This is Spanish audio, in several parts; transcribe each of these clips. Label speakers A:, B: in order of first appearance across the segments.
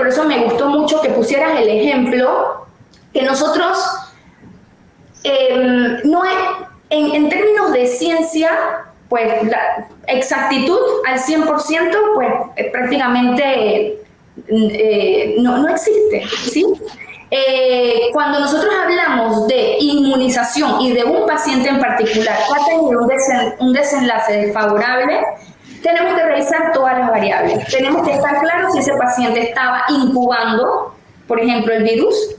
A: por eso me gustó mucho que pusieras el ejemplo que nosotros, no hay, en términos de ciencia, pues la exactitud al 100%, pues prácticamente no existe, ¿sí? Cuando nosotros hablamos de inmunización y de un paciente en particular que ha tenido un desenlace desfavorable, tenemos que revisar todas las variables. Tenemos que estar claros si ese paciente estaba incubando, por ejemplo, el virus.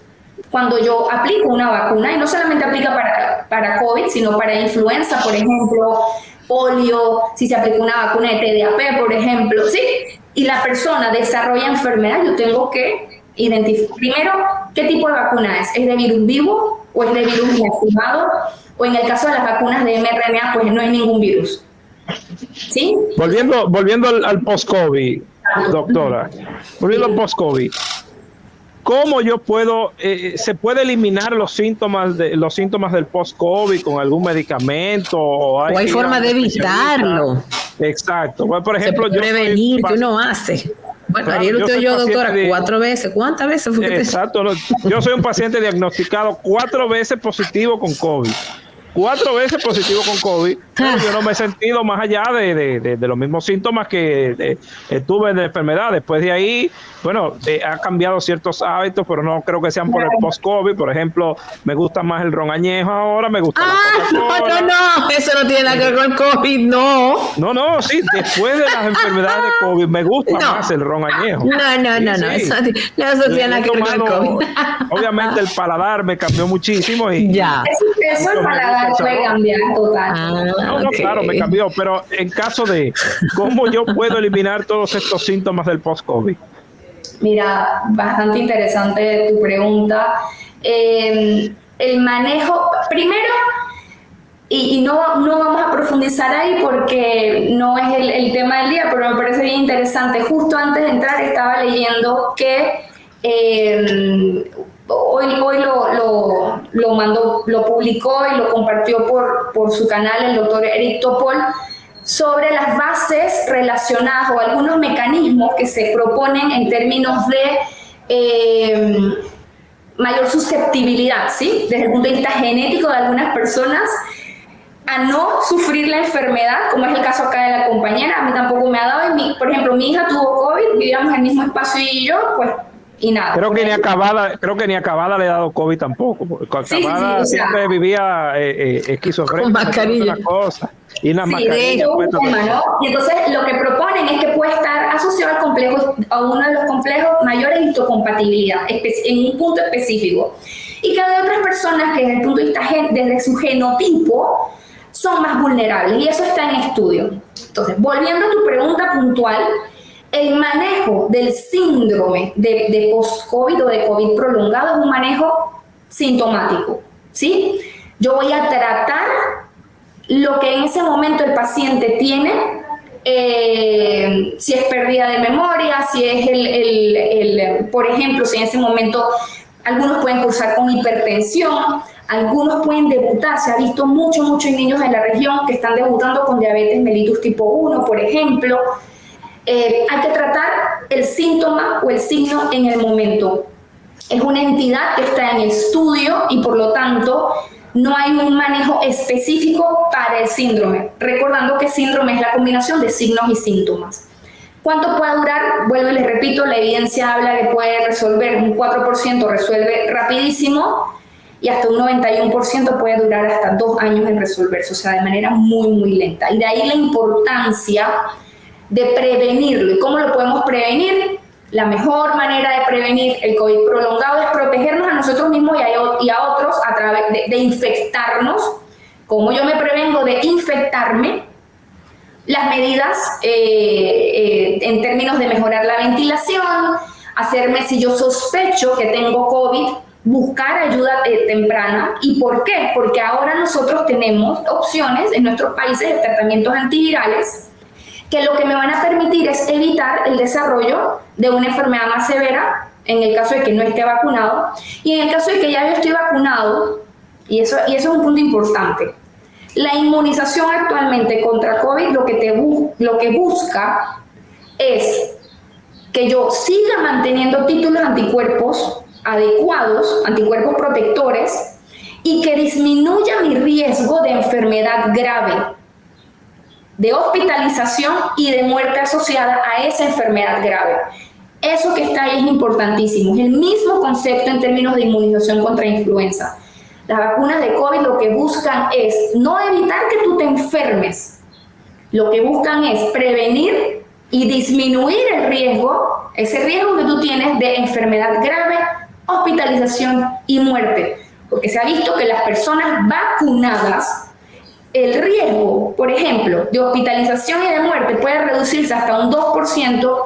A: Cuando yo aplico una vacuna, y no solamente aplica para COVID, sino para influenza, por ejemplo, polio, si se aplica una vacuna de TDAP, por ejemplo, ¿sí? Y la persona desarrolla enfermedad, yo tengo que identificar primero qué tipo de vacuna es de virus vivo o es de virus inactivado, o en el caso de las vacunas de mRNA, pues no hay ningún virus. ¿Sí?
B: Volviendo al post-COVID, doctora, volviendo al post-COVID, ¿cómo yo puedo, se puede eliminar los síntomas del post-COVID con algún medicamento? ¿O hay
C: forma de evitarlo?
B: Exacto. Bueno, por ejemplo,
C: se prevenir, ¿qué uno hace? Bueno, claro, ayer usted oyó, doctora, 4 veces. ¿Cuántas veces fue que
B: exacto. Yo soy un paciente diagnosticado 4 veces positivo con COVID. 4 veces positivo con COVID, pero yo no me he sentido más allá de los mismos síntomas que tuve de la enfermedad. Después de ahí, bueno, ha cambiado ciertos hábitos, pero no creo que sean por el post-COVID. Por ejemplo, me gusta más el ron añejo ahora, me gusta
C: no, eso no tiene nada que ver con el COVID, no.
B: No, sí, después de las enfermedades de COVID, me gusta más el ron añejo.
C: No, eso tiene nada que ver con el COVID.
B: Obviamente el paladar me cambió muchísimo y...
C: Ya.
A: Eso el paladar puede cambiar total.
B: Claro, me cambió, pero en caso de cómo yo puedo eliminar todos estos síntomas del post-COVID.
A: Mira, bastante interesante tu pregunta. El manejo, primero, y no vamos a profundizar ahí porque no es el tema del día, pero me parece bien interesante. Justo antes de entrar estaba leyendo que hoy lo publicó y lo compartió por su canal el doctor Eric Topol, sobre las bases relacionadas o algunos mecanismos que se proponen en términos de mayor susceptibilidad, ¿sí? Desde el punto de vista genético de algunas personas a no sufrir la enfermedad, como es el caso acá de la compañera. A mí tampoco me ha dado, por ejemplo, mi hija tuvo COVID, vivíamos en el mismo espacio y yo, pues, y nada.
B: Creo que ni a Cavada le ha dado COVID tampoco, porque Cavada siempre vivía esquizofrénica.
C: Con mascarilla.
B: Y las mascarillas.
A: ¿No? Y entonces lo que proponen es que puede estar asociado a uno de los complejos mayores de histocompatibilidad, en un punto específico. Y que hay otras personas que desde el punto de vista, desde su genotipo, son más vulnerables. Y eso está en estudio. Entonces, volviendo a tu pregunta puntual, el manejo del síndrome de post-COVID o de COVID prolongado es un manejo sintomático, ¿sí? Yo voy a tratar lo que en ese momento el paciente tiene, si es pérdida de memoria, si es por ejemplo, si en ese momento algunos pueden cursar con hipertensión, algunos pueden debutar, se ha visto muchos niños en la región que están debutando con diabetes mellitus tipo 1, por ejemplo. Hay que tratar el síntoma o el signo en el momento. Es una entidad que está en estudio y por lo tanto no hay un manejo específico para el síndrome, recordando que síndrome es la combinación de signos y síntomas. ¿Cuánto puede durar? Vuelvo y les repito, la evidencia habla que puede resolver, un 4% resuelve rapidísimo y hasta un 91% puede durar hasta 2 años en resolverse, o sea, de manera muy lenta. Y de ahí la importancia de prevenirlo. ¿Y cómo lo podemos prevenir? La mejor manera de prevenir el COVID prolongado es protegernos a nosotros mismos y a otros a través de infectarnos. ¿Cómo yo me prevengo de infectarme? Las medidas en términos de mejorar la ventilación, hacerme, si yo sospecho que tengo COVID, buscar ayuda temprana. ¿Y por qué? Porque ahora nosotros tenemos opciones en nuestros países de tratamientos antivirales que lo que me van a permitir es evitar el desarrollo de una enfermedad más severa en el caso de que no esté vacunado, y en el caso de que ya yo estoy vacunado, y eso es un punto importante. La inmunización actualmente contra COVID lo que busca es que yo siga manteniendo títulos anticuerpos adecuados, anticuerpos protectores, y que disminuya mi riesgo de enfermedad grave, de hospitalización y de muerte asociada a esa enfermedad grave. Eso que está ahí es importantísimo. Es el mismo concepto en términos de inmunización contra influenza. Las vacunas de COVID lo que buscan es no evitar que tú te enfermes. Lo que buscan es prevenir y disminuir el riesgo, ese riesgo que tú tienes de enfermedad grave, hospitalización y muerte. Porque se ha visto que las personas vacunadas, el riesgo, por ejemplo, de hospitalización y de muerte puede reducirse hasta un 2%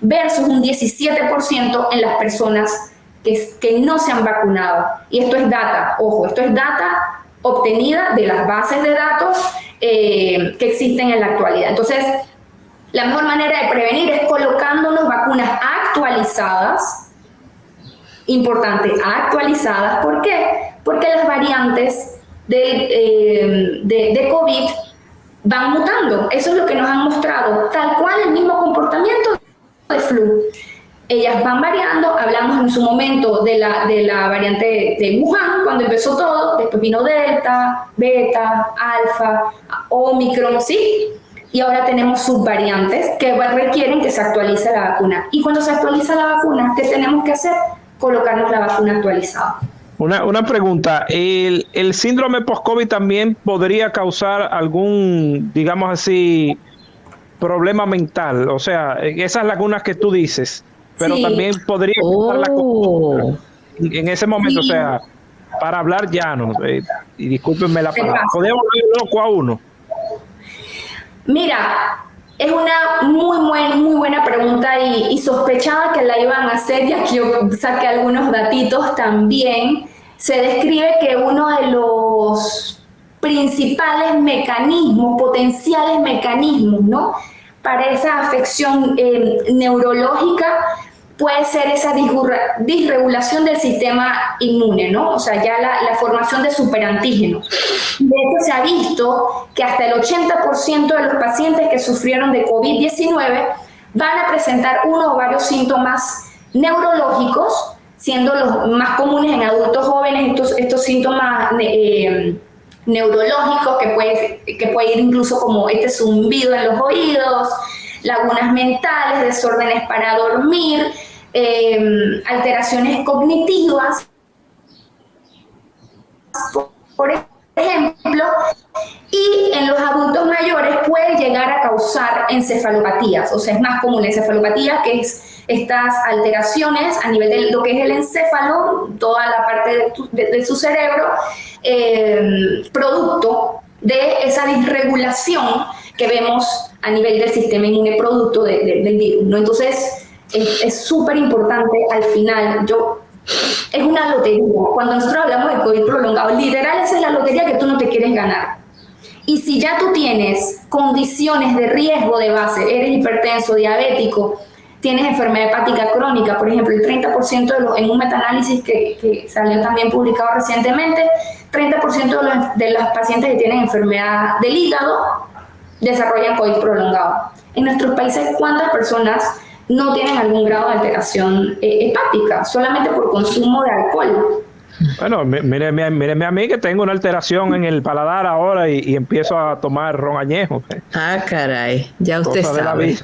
A: versus un 17% en las personas que no se han vacunado. Y esto es data, ojo, esto es data obtenida de las bases de datos que existen en la actualidad. Entonces, la mejor manera de prevenir es colocándonos vacunas actualizadas. Importante, actualizadas. ¿Por qué? Porque las variantes de COVID van mutando. Eso es lo que nos han mostrado, tal cual el mismo comportamiento de flu. Ellas van variando. Hablamos en su momento de la variante de Wuhan, cuando empezó todo, después vino Delta, Beta, Alfa, Omicron, ¿sí? Y ahora tenemos subvariantes que requieren que se actualice la vacuna. Y cuando se actualiza la vacuna, ¿qué tenemos que hacer? Colocarnos la vacuna actualizada.
B: Una pregunta, ¿el síndrome post-COVID también podría causar algún, digamos así, problema mental? O sea, esas lagunas que tú dices, pero sí, también podría causar la conducta en ese momento, sí. O sea, para hablar llano, y discúlpenme la palabra, ¿podemos volver loco a uno?
A: Mira, es una muy buena pregunta y sospechaba que la iban a hacer, y aquí yo saqué algunos datitos también. Se describe que uno de los principales mecanismos, potenciales mecanismos, ¿no?, para esa afección neurológica puede ser esa disregulación del sistema inmune, ¿no? O sea, ya la formación de superantígenos. De hecho, se ha visto que hasta el 80% de los pacientes que sufrieron de COVID-19 van a presentar uno o varios síntomas neurológicos, siendo los más comunes en adultos jóvenes estos síntomas neurológicos que puede ir incluso como este zumbido en los oídos, lagunas mentales, desórdenes para dormir, alteraciones cognitivas, por ejemplo, y en los adultos mayores puede llegar a causar encefalopatías. O sea, es más común la encefalopatía, que es estas alteraciones a nivel de lo que es el encéfalo, toda la parte de su cerebro, producto de esa disregulación que vemos a nivel del sistema inmune, producto del virus, ¿no? Entonces, es súper importante al final. Es una lotería. Cuando nosotros hablamos de COVID prolongado, literal, esa es la lotería que tú no te quieres ganar. Y si ya tú tienes condiciones de riesgo de base, eres hipertenso, diabético, tienes enfermedad hepática crónica, por ejemplo, el 30% en un metaanálisis que salió también publicado recientemente, 30% de los pacientes que tienen enfermedad del hígado desarrollan COVID prolongado. En nuestros países, ¿cuántas personas no tienen algún grado de alteración hepática solamente por consumo de alcohol?
B: Bueno, míreme a mí, que tengo una alteración en el paladar ahora y empiezo a tomar ron añejo.
C: Ah, caray, ya usted sabe.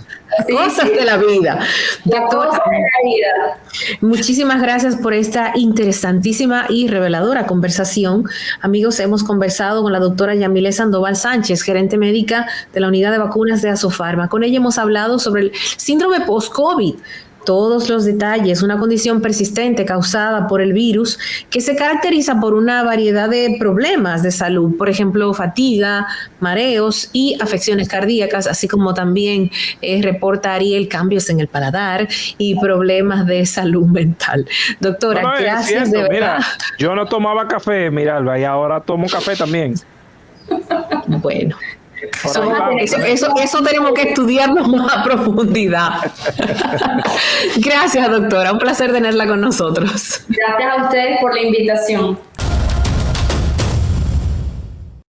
A: Cosas
C: de la vida.
A: Doctora, cosas de la vida.
C: Muchísimas gracias por esta interesantísima y reveladora conversación. Amigos, hemos conversado con la doctora Yamile Sandoval Sánchez, gerente médica de la unidad de vacunas de Asofarma. Con ella hemos hablado sobre el síndrome post-COVID. Todos los detalles, una condición persistente causada por el virus que se caracteriza por una variedad de problemas de salud, por ejemplo, fatiga, mareos y afecciones cardíacas, así como también reporta Ariel cambios en el paladar y problemas de salud mental. Doctora,
B: no,
C: gracias de verdad.
B: Mira, yo no tomaba café, mira, Alba, y ahora tomo café también.
C: Bueno. Eso tenemos que estudiarlo más a profundidad. Gracias, doctora. Un placer tenerla con nosotros.
A: Gracias a ustedes por la invitación.